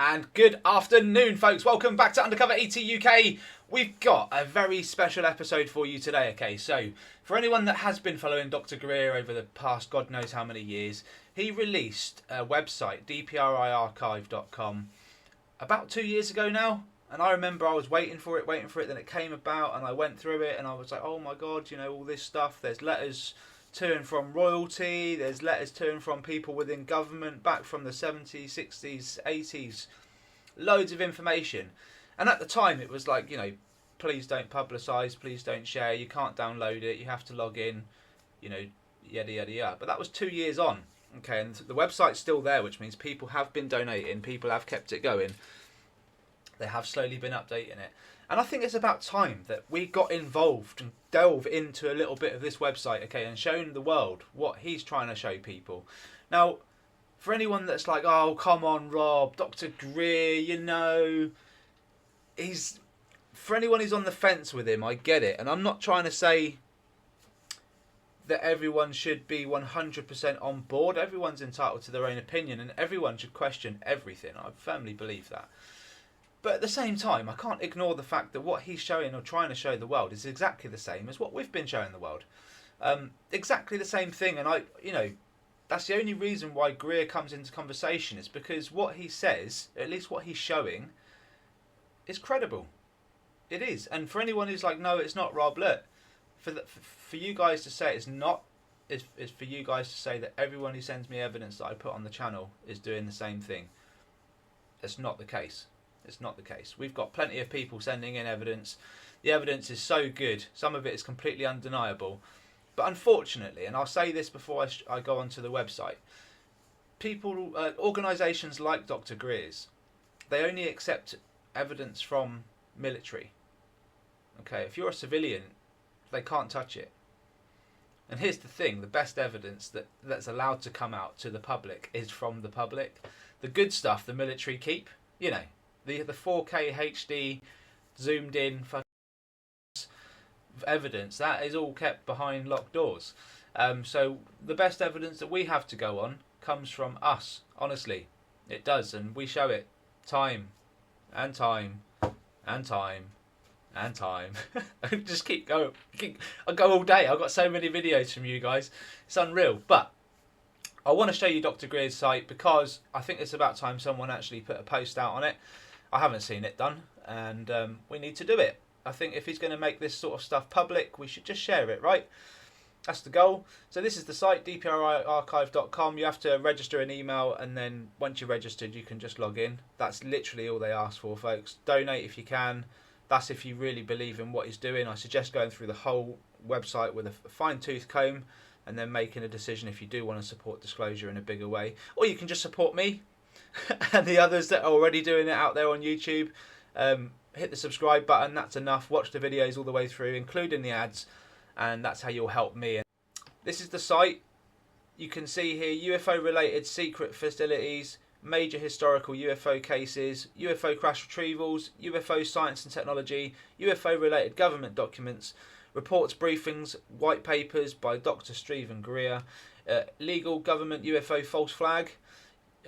And good afternoon, folks. Welcome back to Undercover ET UK. We've got a very special episode for you today. Okay, so for anyone that has been following Dr Greer over the past God knows how many years, he released a website, dpriarchive.com, about 2 years ago now. And I remember I was waiting for it, then it came about and I went through it and I was like, oh my God, you know, all this stuff. There's letters to and from royalty, there's letters to and from people within government back from the 70s, 60s, 80s, loads of information. And at the time it was like, you know, please don't publicise, please don't share, you can't download it, you have to log in, you know, yada yada yada. But that was 2 years on, okay, and the website's still there, which means people have been donating, people have kept it going, they have slowly been updating it. And I think it's about time that we got involved and delve into a little bit of this website, okay, and shown the world what he's trying to show people. Now, for anyone that's like, oh, come on, Rob, Dr. Greer, you know, for anyone who's on the fence with him, I get it. And I'm not trying to say that everyone should be 100% on board. Everyone's entitled to their own opinion and everyone should question everything. I firmly believe that. But at the same time, I can't ignore the fact that what he's showing or trying to show the world is exactly the same as what we've been showing the world. Exactly the same thing. And that's the only reason why Greer comes into conversation, is because what he says, at least what he's showing, is credible. It is. And for anyone who's like, no, it's not, Rob, look, for you guys to say it's not, is for you guys to say that everyone who sends me evidence that I put on the channel is doing the same thing. That's not the case. It's not the case. We've got plenty of people sending in evidence. The evidence is so good. Some of it is completely undeniable. But unfortunately, and I'll say this before I go onto the website, people, organisations like Dr. Greer's, they only accept evidence from military. Okay, if you're a civilian, they can't touch it. And here's the thing, the best evidence that's allowed to come out to the public is from the public. The good stuff the military keep, you know, the 4K HD zoomed in evidence, that is all kept behind locked doors. So the best evidence that we have to go on comes from us, honestly. It does, and we show it time and time and time and time. Just keep going. I'll go all day. I've got so many videos from you guys. It's unreal. But I want to show you Dr. Greer's site because I think it's about time someone actually put a post out on it. I haven't seen it done, and we need to do it. I think if he's going to make this sort of stuff public, we should just share it, right? That's the goal. So this is the site, dpriarchive.com. You have to register an email, and then once you're registered, you can just log in. That's literally all they ask for, folks. Donate if you can. That's if you really believe in what he's doing. I suggest going through the whole website with a fine-tooth comb and then making a decision if you do want to support disclosure in a bigger way. Or you can just support me and the others that are already doing it out there on YouTube. Hit the subscribe button, that's enough. Watch the videos all the way through, including the ads, and that's how you'll help me. This is the site. You can see here UFO related secret facilities, major historical UFO cases, UFO crash retrievals, UFO science and technology, UFO related government documents, reports, briefings, white papers by Dr. Stephen Greer, legal government UFO false flag,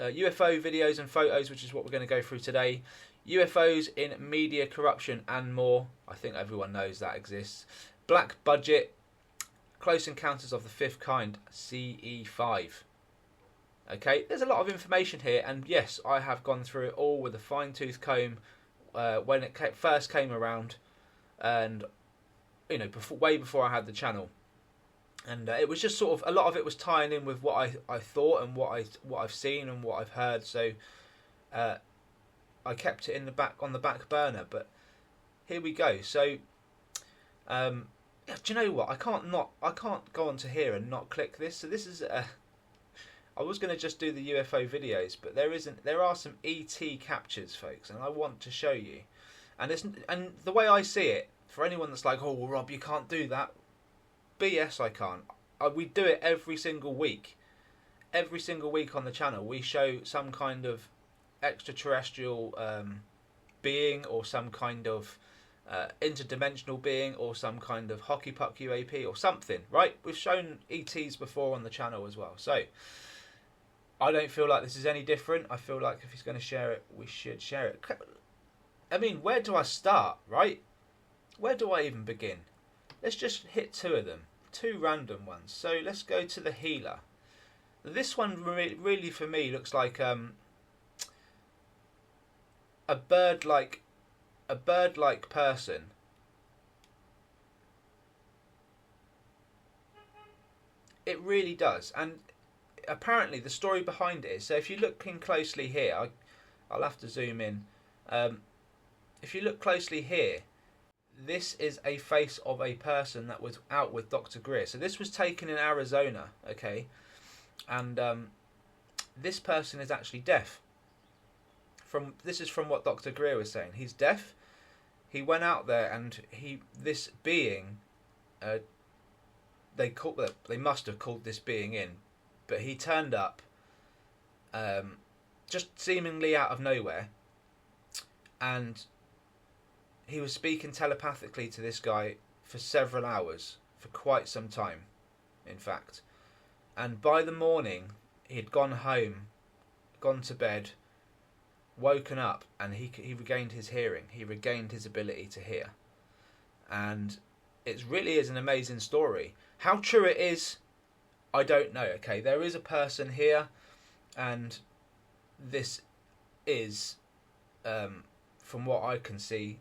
UFO videos and photos, which is what we're going to go through today, UFOs in media corruption and more. I think everyone knows that exists. Black budget, close encounters of the fifth kind, CE5. Okay, there's a lot of information here, and yes, I have gone through it all with a fine-tooth comb when it first came around, and you know, way before I had the channel. And it was just sort of, a lot of it was tying in with what I thought and what I've seen and what I've heard. So I kept it on the back burner. But here we go. So yeah, do you know what? I can't go onto here and not click this. So this is I was going to just do the UFO videos, but there are some ET captures, folks, and I want to show you. And the way I see it, for anyone that's like, oh, well, Rob, you can't do that. BS, I can't. We do it every single week. Every single week on the channel, we show some kind of extraterrestrial being, or some kind of interdimensional being, or some kind of hockey puck UAP or something, right? We've shown ETs before on the channel as well. So I don't feel like this is any different. I feel like if he's going to share it, we should share it. I mean, where do I start, right? Where do I even begin? Let's just hit two of them. Two random ones. So let's go to the healer. This one really for me looks like a bird-like person. It really does, and apparently the story behind it is, so if you look in closely here, I'll have to zoom in. If you look closely here, this is a face of a person that was out with Dr. Greer. So this was taken in Arizona, okay, and this person is actually deaf. This is from what Dr. Greer was saying. He's deaf. He went out there, and this being, they must have called this being in, but he turned up, just seemingly out of nowhere, and he was speaking telepathically to this guy for several hours, for quite some time, in fact. And by the morning, he had gone home, gone to bed, woken up, and he regained his hearing. He regained his ability to hear. And it really is an amazing story. How true it is, I don't know. Okay, there is a person here, and this is, from what I can see,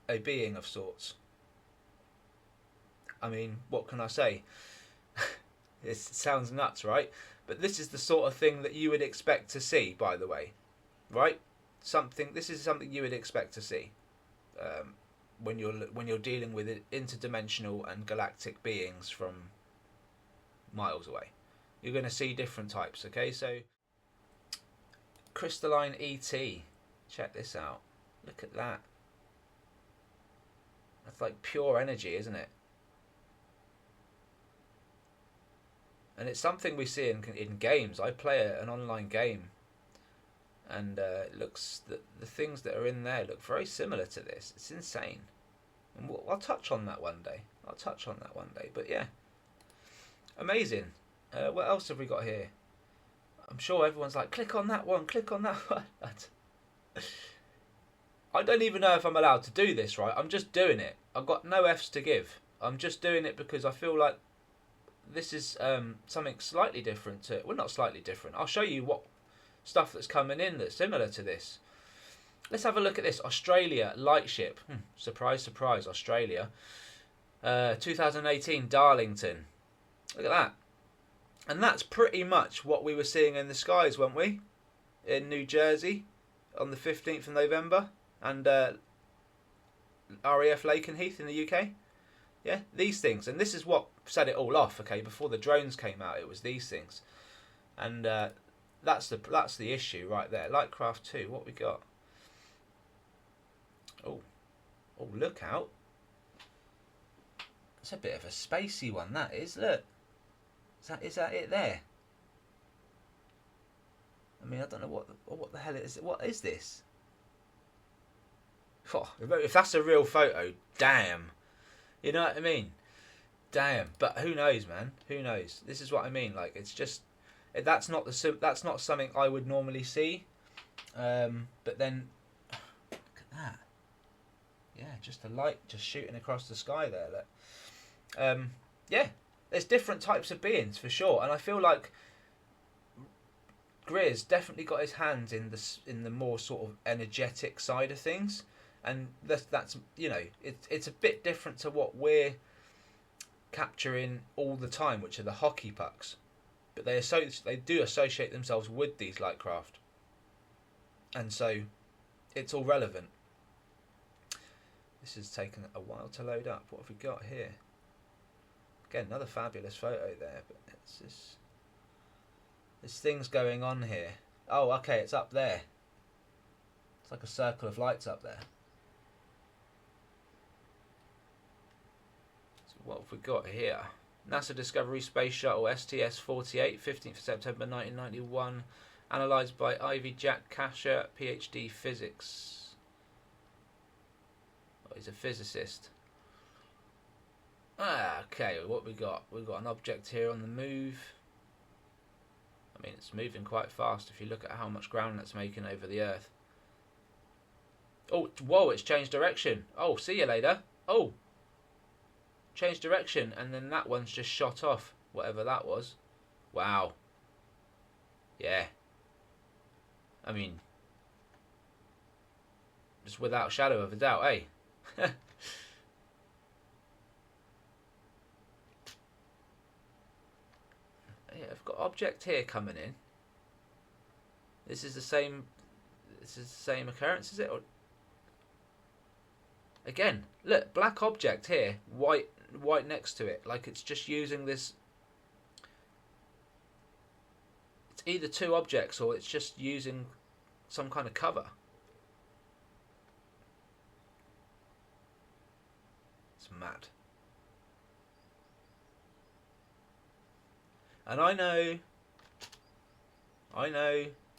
a being of sorts. I mean, what can I say? It sounds nuts, right? But this is the sort of thing that you would expect to see, by the way, right? This is something you would expect to see when you're dealing with interdimensional and galactic beings from miles away. You're going to see different types. Okay, so crystalline ET. Check this out. Look at that. That's like pure energy, isn't it? And it's something we see in games. I play an online game, and it looks the things that are in there look very similar to this. It's insane, and I'll touch on that one day. But yeah, amazing. What else have we got here? I'm sure everyone's like, click on that one, click on that one. I don't even know if I'm allowed to do this, right? I'm just doing it. I've got no F's to give. I'm just doing it because I feel like this is something slightly different. Well, not slightly different. I'll show you what stuff that's coming in that's similar to this. Let's have a look at this. Australia Lightship. Surprise, surprise, Australia. 2018 Darlington. Look at that. And that's pretty much what we were seeing in the skies, weren't we? In New Jersey on the 15th of November. And RAF Lakenheath in the UK. Yeah, these things. And this is what set it all off, okay? Before the drones came out, it was these things. And that's the issue right there. Lightcraft 2, what we got? Oh, look out. It's a bit of a spacey one, that is. Look. Is that it there? I mean, I don't know what the hell it is. What is this? Oh, if that's a real photo, damn. You know what I mean? Damn. But who knows, man? Who knows? This is what I mean. Like, it's just that's not something I would normally see. But then look at that. Yeah, just a light just shooting across the sky there. Look. Yeah, there's different types of beings for sure, and I feel like Greer's definitely got his hands in the more sort of energetic side of things. And that's you know, it's a bit different to what we're capturing all the time, which are the hockey pucks. But they do associate themselves with these light craft, and so it's all relevant. This has taken a while to load up. What have we got here? Again, another fabulous photo there, but it's just there's things going on here. Oh, okay, it's up there. It's like a circle of lights up there. What have we got here? NASA Discovery Space Shuttle STS-48, 15th of September 1991, analysed by Ivy Jack Kasher, PhD Physics. Oh, he's a physicist. Okay, what we got? We've got an object here on the move. I mean, it's moving quite fast if you look at how much ground that's making over the Earth. Oh, whoa, it's changed direction. Oh, see you later. Oh, changed direction, and then that one's just shot off, whatever that was. Wow. Yeah. I mean, just without a shadow of a doubt, eh? Yeah, I've got object here coming in. This is the same occurrence, is it? Or... Again, look, black object here, white next to it. Like it's just using this. It's either two objects or it's just using some kind of cover. It's mad. And I know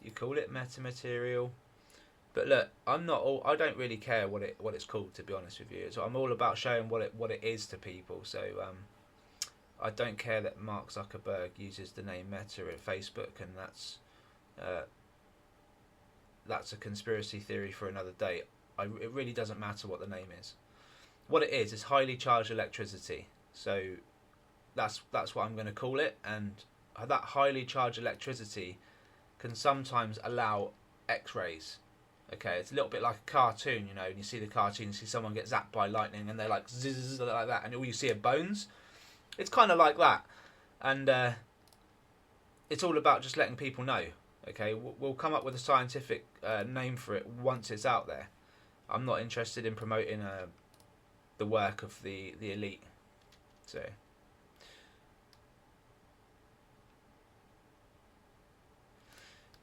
you call it metamaterial, but look, I don't really care what it's called, to be honest with you. So I'm all about showing what it is to people. So I don't care that Mark Zuckerberg uses the name Meta at Facebook, and that's a conspiracy theory for another day. It really doesn't matter what the name is. What it is highly charged electricity. So that's what I'm going to call it, and that highly charged electricity can sometimes allow X-rays. Okay, it's a little bit like a cartoon, you know, and you see the cartoon, you see someone get zapped by lightning and they're like zzz, like that, and all you see are bones. It's kind of like that, and it's all about just letting people know. Okay, we'll come up with a scientific name for it once it's out there. I'm not interested in promoting the work of the elite. So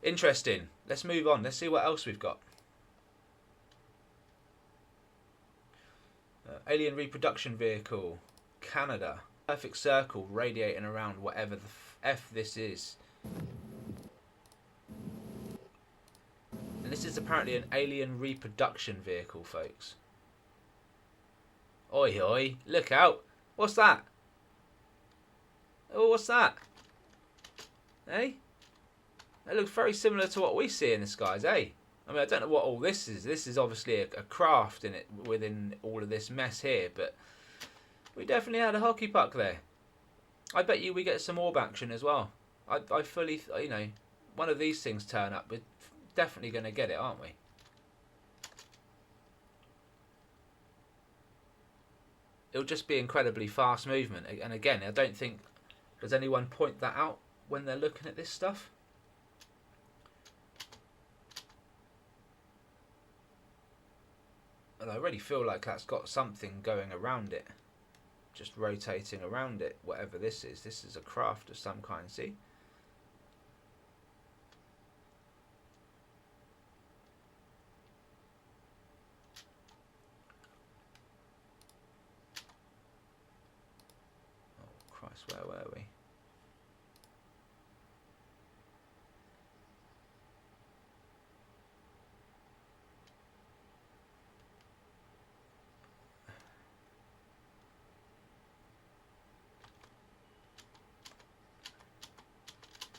interesting. Let's move on. Let's see what else we've got. Alien reproduction vehicle, Canada. Perfect circle radiating around whatever the F this is. And this is apparently an alien reproduction vehicle, folks. Oi, oi, look out. What's that? Oh, what's that? Hey? That looks very similar to what we see in the skies, eh? I mean, I don't know what all this is. This is obviously a craft in it within all of this mess here, but we definitely had a hockey puck there. I bet you we get some orb action as well. I fully, you know, one of these things turn up, we're definitely going to get it, aren't we? It'll just be incredibly fast movement. And again, I don't think, does anyone point that out when they're looking at this stuff? And I really feel like that's got something going around it. Just rotating around it, whatever this is. This is a craft of some kind, see? Oh, Christ, where were we?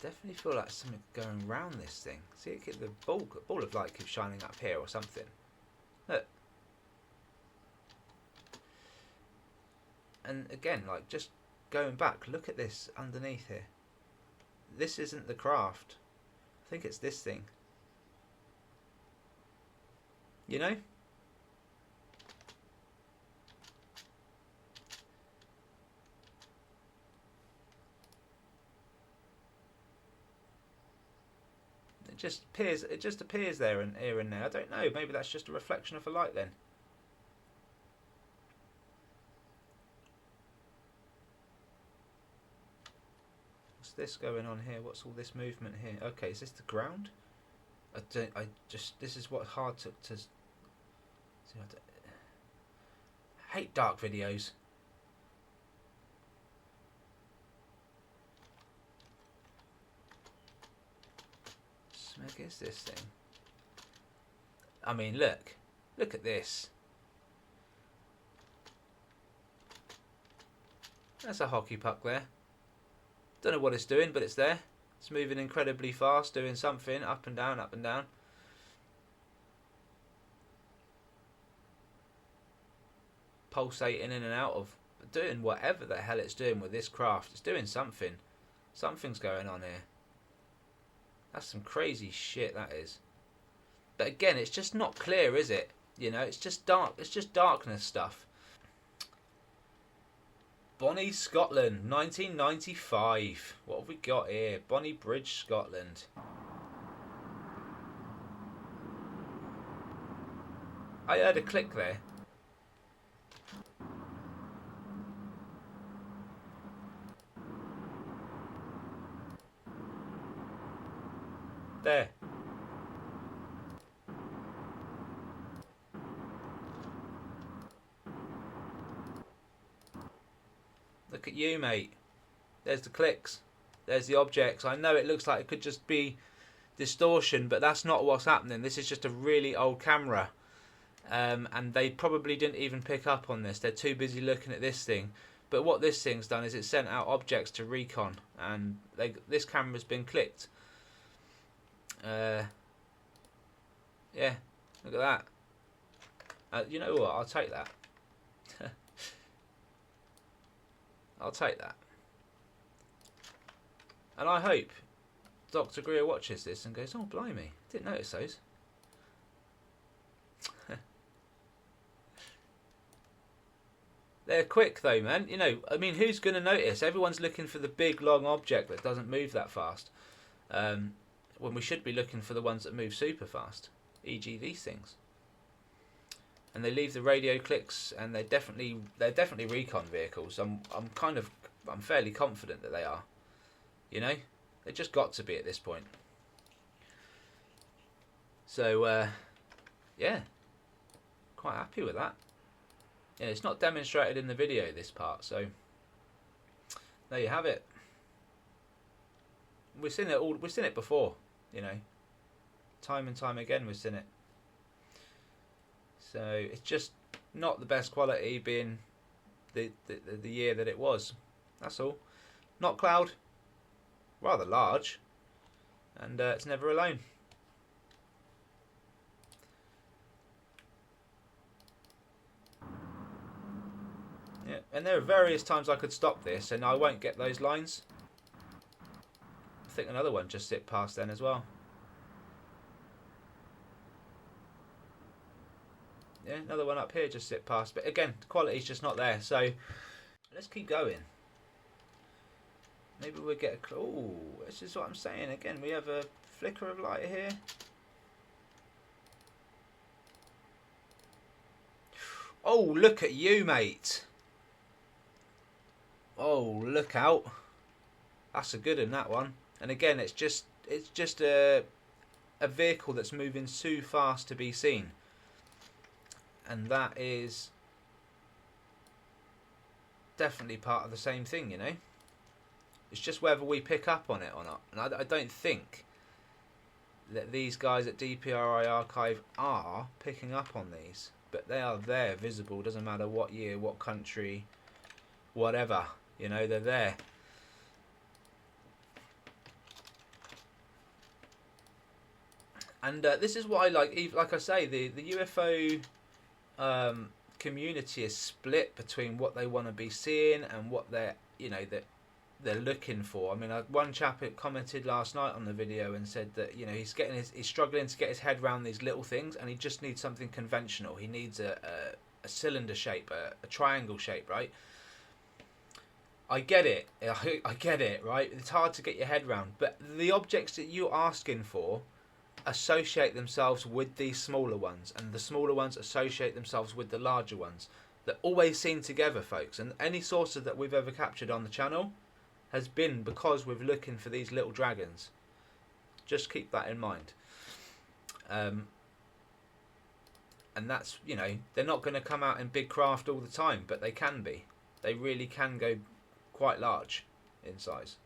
Definitely feel like something going around this thing. See, the ball of light keeps shining up here or something. Look. And again, like, just going back, look at this underneath here. This isn't the craft. I think it's this thing. You know? It just appears there and here and there. I don't know, maybe that's just a reflection of a light then. What's this going on here? What's all this movement here? Okay, is this the ground? This is what's hard to see. I hate dark videos. What is this thing? I mean, look at this. That's a hockey puck there. Don't know what it's doing, but it's there. It's moving incredibly fast, doing something, up and down, up and down. Pulsating in and out of, doing whatever the hell it's doing with this craft. It's doing something. Something's going on here. That's some crazy shit, that is. But again, it's just not clear, is it? You know, it's just dark. It's just darkness stuff. Bonnie, Scotland, 1995. What have we got here? Bonnie Bridge, Scotland. I heard a click there. There. Look at you, mate. There's the clicks. There's the objects. I know it looks like it could just be distortion, but that's not what's happening. This is just a really old camera. And they probably didn't even pick up on this. They're too busy looking at this thing. But what this thing's done is it sent out objects to Recon, and this camera's been clicked. Yeah, look at that. You know what? I'll take that. I'll take that. And I hope Dr Greer watches this and goes, oh blimey, didn't notice those. They're quick though, man. You know, I mean, who's going to notice? Everyone's looking for the big long object that doesn't move that fast. When we should be looking for the ones that move super fast, e.g. these things. And they leave the radio clicks, and they're definitely Recon vehicles. I'm fairly confident that they are. You know, they just got to be at this point. So yeah, quite happy with that. Yeah, it's not demonstrated in the video, this part, so there you have it. We've seen it before, you know, time and time again we've seen it. So it's just not the best quality, being the year that it was. That's all. Not cloud, rather large, and it's never alone. Yeah, and there are various times I could stop this and I won't get those lines. I think another one just zipped past then as well. Yeah, another one up here just zipped past. But again, the quality's just not there. So let's keep going. Maybe we'll get a... Oh, this is what I'm saying. Again, we have a flicker of light here. Oh, look at you, mate. Oh, look out. That's a good one, that one. And again, it's just a vehicle that's moving too fast to be seen. And that is definitely part of the same thing, you know. It's just whether we pick up on it or not. And I don't think that these guys at DPRI Archive are picking up on these. But they are there, visible. Doesn't matter what year, what country, whatever. You know, they're there. And this is what I like I say, the UFO community is split between what they want to be seeing and what they're looking for. I mean, one chap commented last night on the video and said that, you know, he's struggling to get his head around these little things, and he just needs something conventional. He needs a cylinder shape, a triangle shape, right? I get it. I get it, right? It's hard to get your head around, but the objects that you're asking for associate themselves with these smaller ones, and the smaller ones associate themselves with the larger ones. They're always seen together, folks, and any sources that we've ever captured on the channel has been because we're looking for these little dragons. Just keep that in mind. And that's, you know, they're not going to come out in big craft all the time, but they can be. They really can go quite large in size.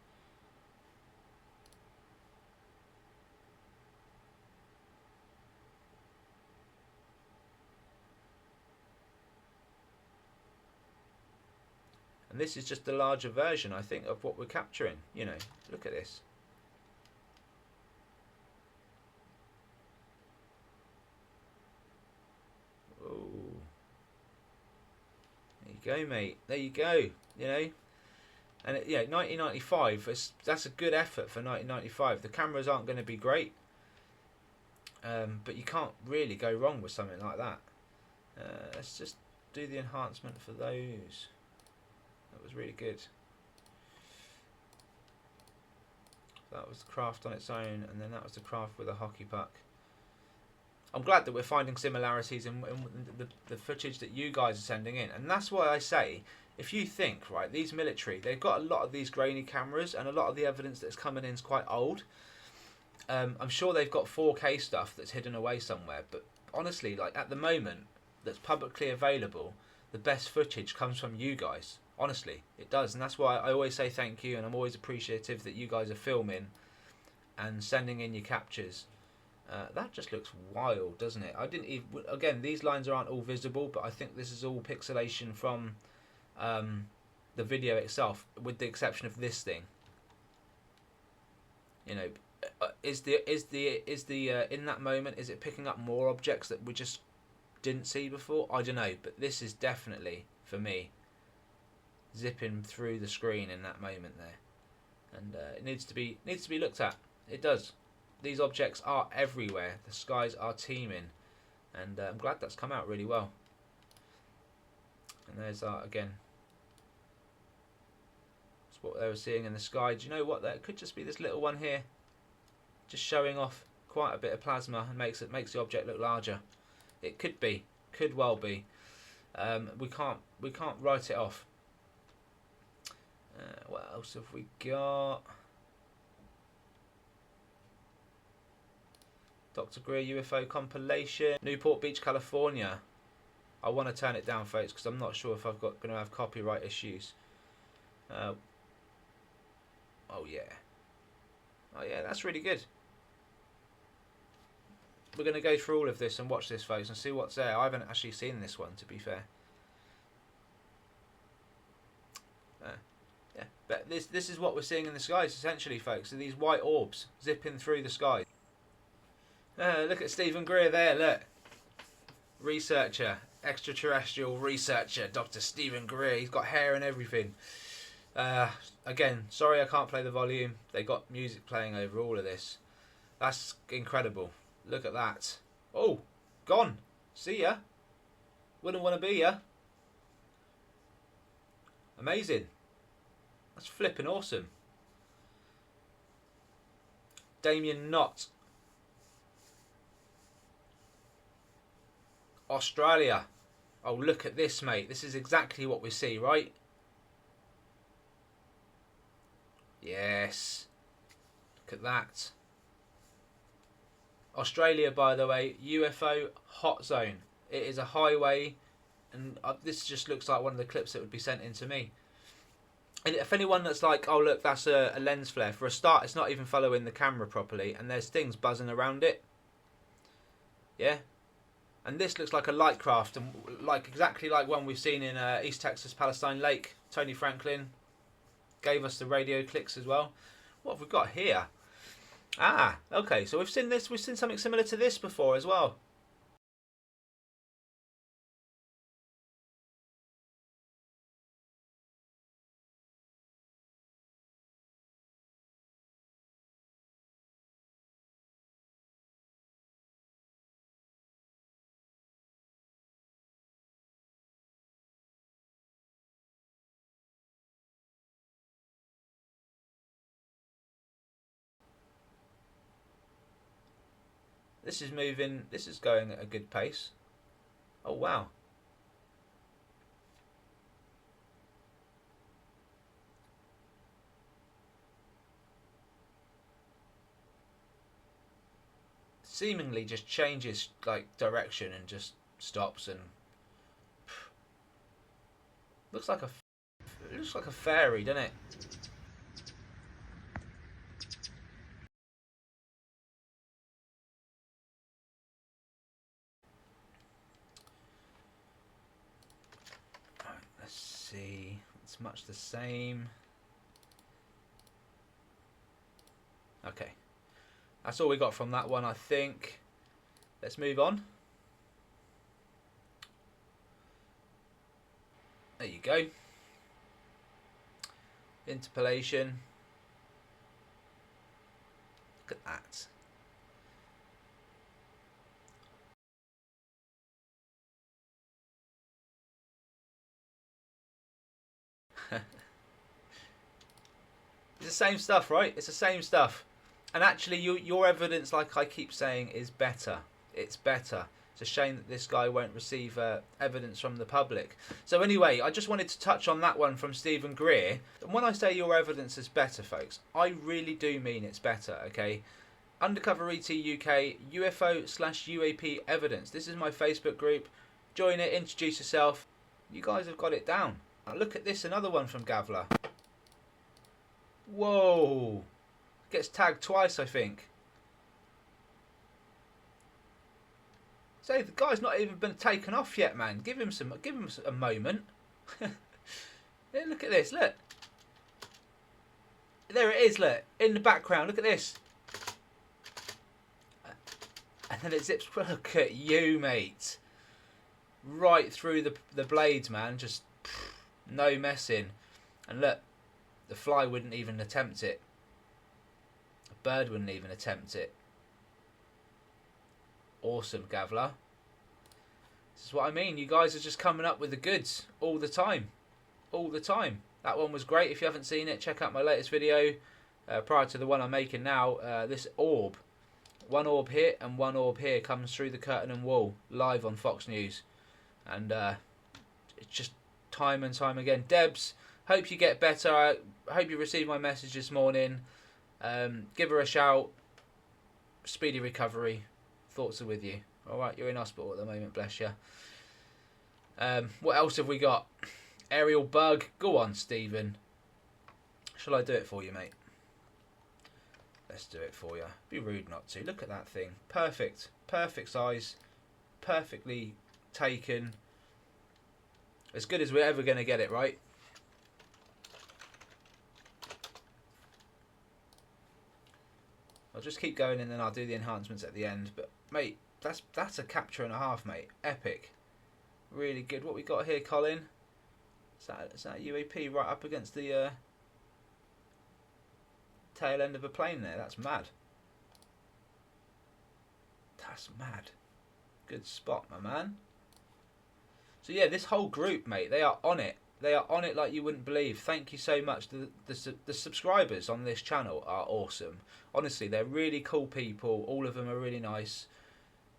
And this is just the larger version, I think, of what we're capturing. You know, look at this. you go, mate. There you go. You know, and yeah, 1995. That's a good effort for 1995. The cameras aren't going to be great, but you can't really go wrong with something like that. Let's just do the enhancement for those. That was really good. That was the craft on its own, and then that was the craft with a hockey puck. I'm glad that we're finding similarities in the footage that you guys are sending in, and that's why I say, if you think, right, these military, they've got a lot of these grainy cameras, and a lot of the evidence that's coming in is quite old. I'm sure they've got 4K stuff that's hidden away somewhere, but honestly, like at the moment, that's publicly available, the best footage comes from you guys. Honestly, it does, and that's why I always say thank you, and I'm always appreciative that you guys are filming and sending in your captures. That just looks wild, doesn't it? I didn't even. Again, these lines aren't all visible, but I think this is all pixelation from the video itself, with the exception of this thing. You know, is the in that moment, is it picking up more objects that we just didn't see before? I don't know, but this is definitely, for me, zipping through the screen in that moment there, and it needs to be looked at. It does. These objects are everywhere. The skies are teeming, and I'm glad that's come out really well. And there's again, that's what they were seeing in the sky. Do you know what? That could just be this little one here, just showing off quite a bit of plasma, and makes the object look larger. It could be, could well be. We can't write it off. What else have we got? Dr Greer UFO compilation, Newport Beach, California. I want to turn it down, folks, because I'm not sure if going to have copyright issues. Oh yeah, that's really good. We're going to go through all of this and watch this, folks, and see what's there. I haven't actually seen this one, to be fair. Yeah, but this is what we're seeing in the skies, essentially, folks. So these white orbs zipping through the sky. Look at Stephen Greer there, look. Researcher, extraterrestrial researcher, Dr. Stephen Greer. He's got hair and everything. Again, sorry I can't play the volume. They got music playing over all of this. That's incredible. Look at that. Oh, gone. See ya. Wouldn't want to be ya. Amazing. That's flipping awesome. Damien Knott. Australia. Oh, look at this, mate. This is exactly what we see, right? Yes. Look at that. Australia, by the way, UFO hot zone. It is a highway, and this just looks like one of the clips that would be sent in to me. And if anyone that's like, oh look, that's a lens flare. For a start, it's not even following the camera properly, and there's things buzzing around it. Yeah. And this looks like a light craft, and exactly like one we've seen in East Texas, Palestine Lake. Tony Franklin gave us the radio clicks as well. What have we got here? Ah, okay. So we've seen this. We've seen something similar to this before as well. This is moving. This is going at a good pace. Oh wow. Seemingly just changes like direction and just stops and looks like a fairy, doesn't it? Let's see. It's much the same. Okay. That's all we got from that one, I think. Let's move on. There you go. Interpolation. Look at that. It's the same stuff, right? It's the same stuff. And actually, your evidence, like I keep saying, is better. It's better. It's a shame that this guy won't receive evidence from the public. So anyway, I just wanted to touch on that one from Dr Greer. And when I say your evidence is better, folks, I really do mean it's better, okay? Undercover ET UK, UFO/UAP evidence. This is my Facebook group. Join it, introduce yourself. You guys have got it down. Now look at this, another one from Gavler. Whoa! Gets tagged twice, I think. So the guy's not even been taken off yet, man. Give him a moment. Yeah, look at this. Look, there it is. Look in the background. Look at this. And then it zips. Look at you, mate. Right through the blades, man. Just no messing. And look, the fly wouldn't even attempt it. A bird wouldn't even attempt it. Awesome, Gavler. This is what I mean. You guys are just coming up with the goods all the time. All the time. That one was great. If you haven't seen it, check out my latest video prior to the one I'm making now. This orb. One orb here and one orb here comes through the curtain and wall. Live on Fox News. And it's just time and time again. Debs, hope you get better. I hope you received my message this morning. Give her a shout. Speedy recovery. Thoughts are with you. Alright, you're in hospital at the moment, bless you. What else have we got? Aerial bug. Go on, Stephen. Shall I do it for you, mate? Let's do it for you. Be rude not to. Look at that thing. Perfect. Perfect size. Perfectly taken. As good as we're ever going to get it, right? I'll just keep going and then I'll do the enhancements at the end. But, mate, that's a capture and a half, mate. Epic. Really good. What we got here, Colin? Is that UAP right up against the tail end of a plane there? That's mad. That's mad. Good spot, my man. So, yeah, this whole group, mate, they are on it. They are on it like you wouldn't believe. Thank you so much. The subscribers on this channel are awesome. Honestly, they're really cool people. All of them are really nice.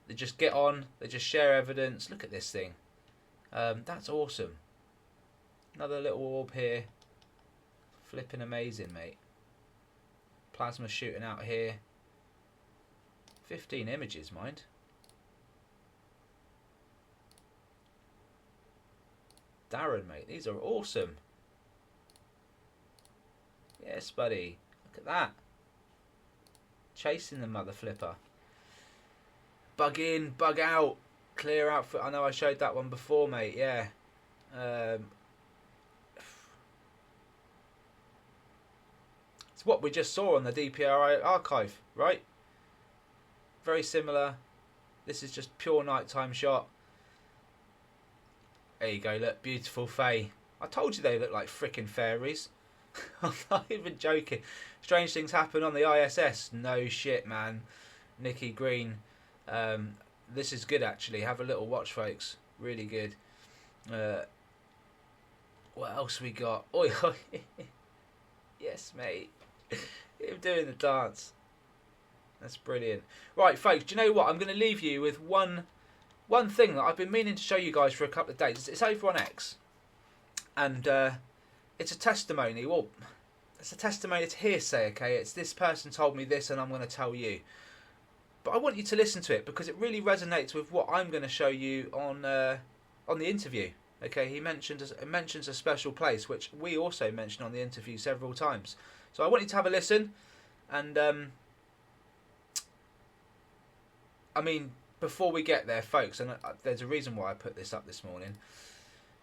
They just get on. They just share evidence. Look at this thing. That's awesome. Another little orb here. Flipping amazing, mate. Plasma shooting out here. 15 images, mind. Darren, mate, these are awesome. Yes, buddy. Look at that. Chasing the mother flipper. Bug in, bug out. Clear outfit. I know I showed that one before, mate. Yeah. It's what we just saw on the DPRI archive, right? Very similar. This is just pure nighttime shot. There you go, look, beautiful Fae. I told you they look like frickin' fairies. I'm not even joking. Strange things happen on the ISS. No shit, man. Nikki Green. This is good, actually. Have a little watch, folks. Really good. What else we got? Oi, oi. Yes, mate. Him doing the dance. That's brilliant. Right, folks, do you know what? I'm going to leave you with one thing that I've been meaning to show you guys for a couple of days. It's over on X. And it's a testimony. Well, it's a testimony. It's hearsay, okay? It's this person told me this and I'm going to tell you. But I want you to listen to it because it really resonates with what I'm going to show you on the interview. Okay, he mentions a special place, which we also mentioned on the interview several times. So I want you to have a listen. And, I mean, before we get there, folks, and there's a reason why I put this up this morning.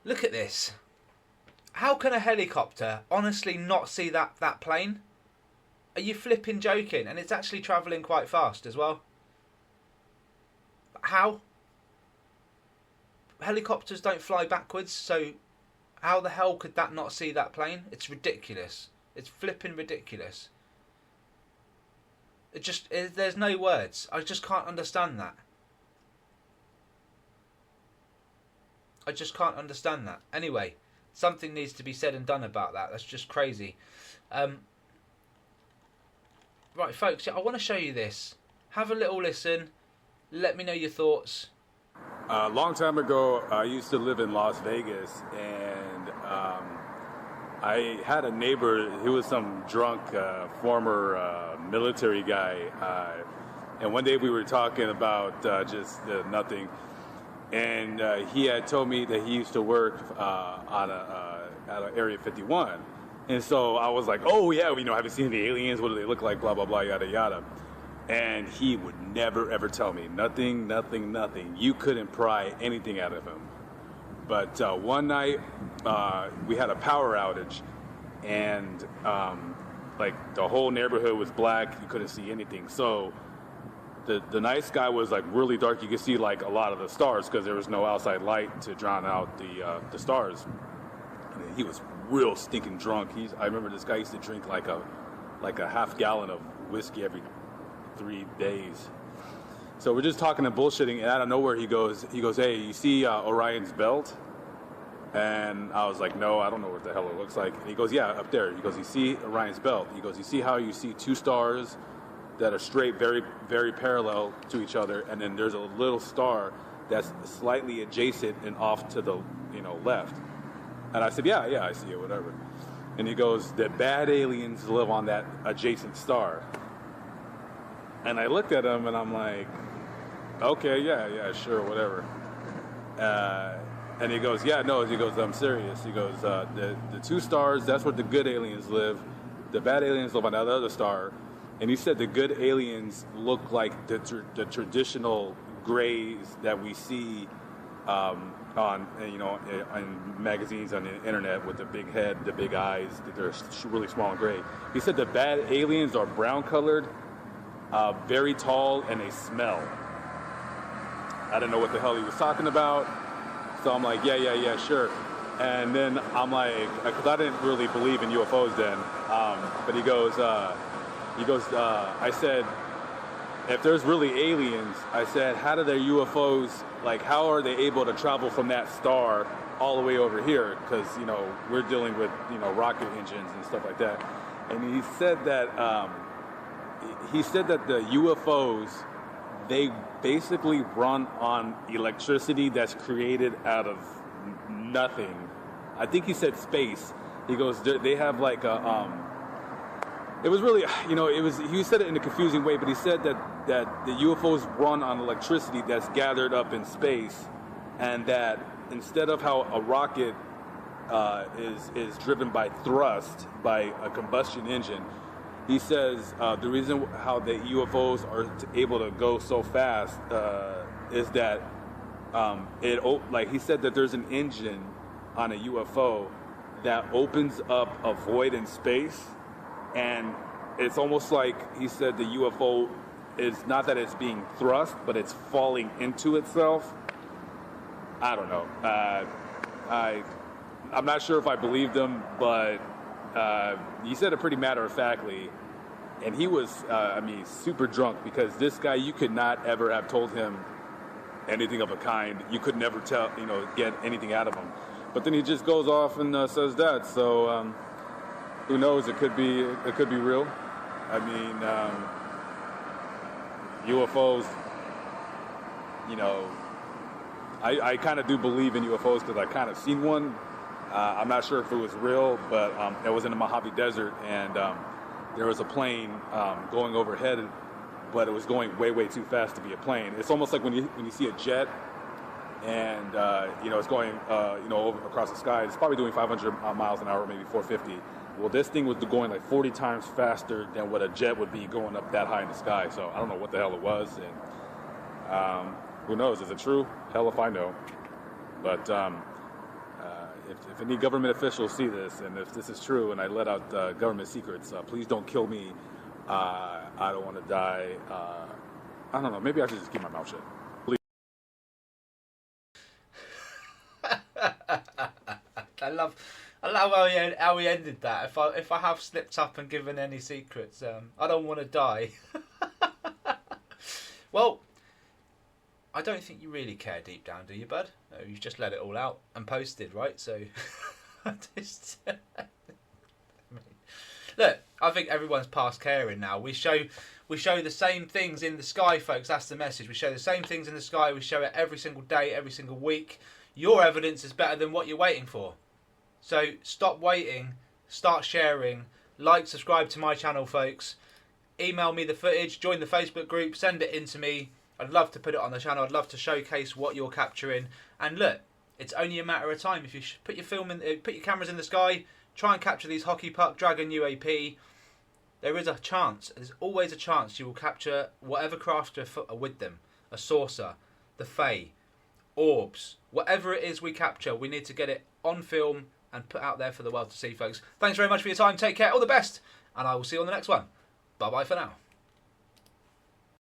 Look at this. How can a helicopter honestly not see that plane? Are you flipping joking? And it's actually travelling quite fast as well. How? Helicopters don't fly backwards, so How the hell could that not see that plane? It's ridiculous. It's flipping ridiculous. There's no words. I just can't understand that. I just can't understand that. Anyway, something needs to be said and done about that. That's just crazy. Right, folks, I want to show you this. Have a little listen. Let me know your thoughts. A long time ago, I used to live in Las Vegas, and I had a neighbor. He was some drunk former military guy, and one day we were talking about just nothing, and he had told me that he used to work at Area 51, and so I was like, oh yeah, have you seen the aliens? What do they look like? Blah blah blah, yada yada. And he would never, ever tell me. Nothing. You couldn't pry anything out of him. But one night, we had a power outage, and the whole neighborhood was black. You couldn't see anything. So the night sky was really dark. You could see a lot of the stars because there was no outside light to drown out the stars. And he was real stinking drunk. I remember this guy used to drink like a half gallon of whiskey every 3 days. So we're just talking and bullshitting, and out of nowhere he goes, hey, you see Orion's belt? And I was like, no, I don't know what the hell it looks like. And he goes, yeah, up there. He goes, you see Orion's belt? He goes, you see how you see two stars that are straight, very, very parallel to each other, and then there's a little star that's slightly adjacent and off to the left. And I said, yeah, I see it, whatever. And he goes, the bad aliens live on that adjacent star. And I looked at him and I'm like, okay, yeah, sure, whatever. And he goes, yeah, no, he goes, I'm serious. He goes, the two stars, that's where the good aliens live. The bad aliens live on that other star. And he said the good aliens look like the traditional grays that we see on magazines, on the internet, with the big head, the big eyes, they're really small and gray. He said the bad aliens are brown colored, very tall, and they smell. I didn't know what the hell he was talking about, so I'm like, yeah, sure. And then I'm like, because I didn't really believe in UFOs then, but he goes, I said, if there's really aliens, I said, how do their UFOs, how are they able to travel from that star all the way over here? Because, we're dealing with, rocket engines and stuff like that. And he said that the UFOs, they basically run on electricity that's created out of nothing. I think he said space. He goes, they have it was really, he said it in a confusing way, but he said that the UFOs run on electricity that's gathered up in space, and that instead of how a rocket is driven by thrust, by a combustion engine, he says the reason how the UFOs are able to go so fast is that he said that there's an engine on a UFO that opens up a void in space, and it's almost like he said the UFO is not that it's being thrust, but it's falling into itself. I don't know. I'm not sure if I believed him, but he said it pretty matter-of-factly, and he was, super drunk, because this guy, you could not ever have told him anything of a kind. You could never get anything out of him. But then he just goes off and says that. So who knows? It could be real. UFOs. I kind of do believe in UFOs because I kind of seen one. I'm not sure if it was real, but it was in the Mojave Desert, and there was a plane going overhead, but it was going way, way too fast to be a plane. It's almost like when you see a jet, and it's going over across the sky. It's probably doing 500 miles an hour, maybe 450. Well, this thing was going 40 times faster than what a jet would be going up that high in the sky. So I don't know what the hell it was, and who knows? Is it true? Hell if I know. But if any government officials see this, and if this is true, and I let out government secrets, please don't kill me. I don't want to die. I don't know. Maybe I should just keep my mouth shut. Please. I love how he ended that. If I have slipped up and given any secrets, I don't want to die. Well, I don't think you really care deep down, do you, bud? No, you've just let it all out and posted, right? So, look, I think everyone's past caring now. We show the same things in the sky, folks. That's the message. We show the same things in the sky. We show it every single day, every single week. Your evidence is better than what you're waiting for. So stop waiting. Start sharing. Like, subscribe to my channel, folks. Email me the footage. Join the Facebook group. Send it in to me. I'd love to put it on the channel. I'd love to showcase what you're capturing. And look, it's only a matter of time. If you put your cameras in the sky, try and capture these hockey puck, dragon, UAP. There is a chance. There's always a chance you will capture whatever craft are with them. A saucer, the Fae, orbs, whatever it is we capture. We need to get it on film and put out there for the world to see, folks. Thanks very much for your time. Take care. All the best. And I will see you on the next one. Bye-bye for now.